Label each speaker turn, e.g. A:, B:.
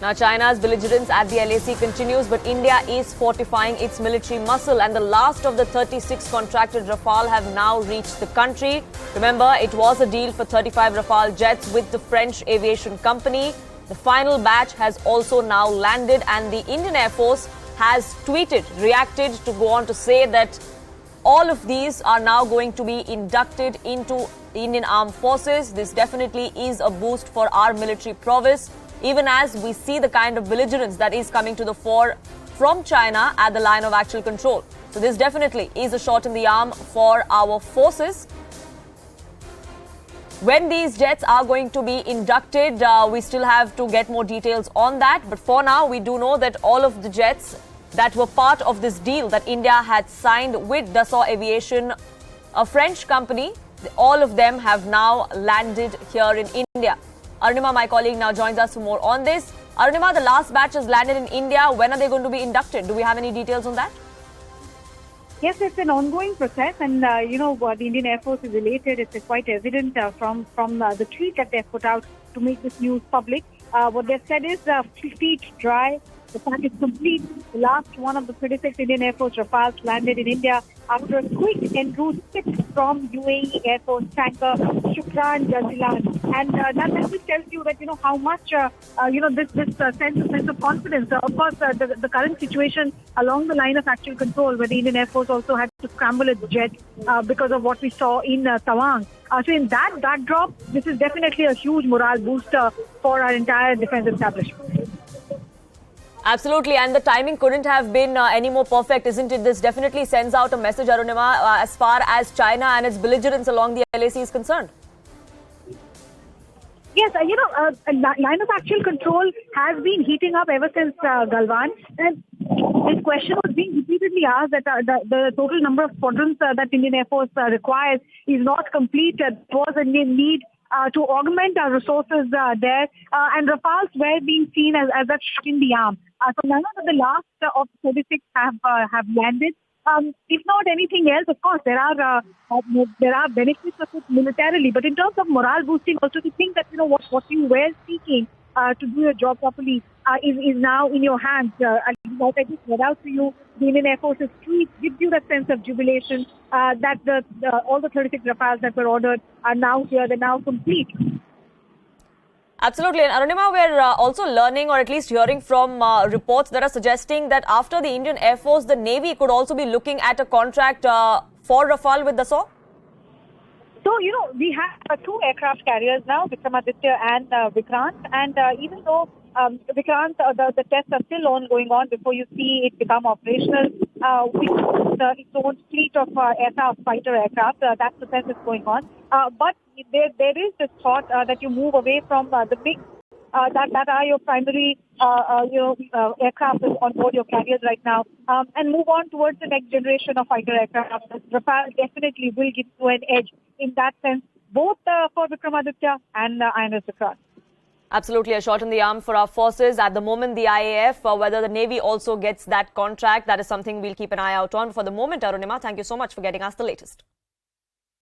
A: Now, China's belligerence at the LAC continues, but India is fortifying its military muscle, and the last of the 36 contracted Rafale have now reached the country. Remember, it was a deal for 35 Rafale jets with the French aviation company. The final batch has also now landed, and the Indian Air Force has reacted to go on to say that all of these are now going to be inducted into the Indian Armed Forces. This definitely is a boost for our military prowess, even as we see the kind of belligerence that is coming to the fore from China at the line of actual control. So this definitely is a shot in the arm for our forces. When these jets are going to be inducted, we still have to get more details on that. But for now, we do know that all of the jets that were part of this deal that India had signed with Dassault Aviation, a French company, all of them have now landed here in India. Arunima, my colleague, now joins us for more on this. Arunima, the last batch has landed in India. When are they going to be inducted? Do we have any details on that?
B: Yes, it's an ongoing process, and the Indian Air Force is elated. It's quite evident from the tweet that they've put out to make this news public. What they've said is feet dry. The pack is complete. The last one of the 36 Indian Air Force Rafales landed in India after a quick en route fix from UAE Air Force tanker Shukran Jazilan. And that just tells you that, how much, this sense of confidence. Of course, the current situation along the line of actual control, where the Indian Air Force also had to scramble its jet because of what we saw in Tawang. So in that backdrop, this is definitely a huge morale booster for our entire defense establishment.
A: Absolutely, and the timing couldn't have been any more perfect, isn't it? This definitely sends out a message, Arunima, as far as China and its belligerence along the LAC is concerned.
B: Yes, line of actual control has been heating up ever since Galwan. And this question was being repeatedly asked that the total number of squadrons that Indian Air Force requires is not complete. There was a need to augment our resources there. And Rafales were being seen as that shot in the arm. So none of the last of 36 have landed. If not anything else, of course, there are benefits of it militarily. But in terms of morale boosting, also to think that, what you were seeking to do your job properly is now in your hands. Like I just read out to you, the Indian Air Force's tweet gives you that sense of jubilation that all the 36 Rafales that were ordered are now here. They're now complete.
A: Absolutely. And Arunima, we're also learning, or at least hearing from reports that are suggesting that after the Indian Air Force, the Navy could also be looking at a contract for Rafale with Dassault.
B: So, we have two aircraft carriers now, Vikramaditya and Vikrant. And even though Vikrant, the tests are still going on before you see it become operational, we have its own fleet of fighter aircraft. That process is going on. But there is this thought that you move away from the mix that are your primary aircraft on board your carriers right now, and move on towards the next generation of fighter aircraft. Rafale definitely will give you an edge in that sense, both for Vikramaditya and INS Vikrant.
A: Absolutely, a shot in the arm for our forces. At the moment, the IAF, whether the Navy also gets that contract, that is something we'll keep an eye out on. For the moment, Arunima, thank you so much for getting us the latest.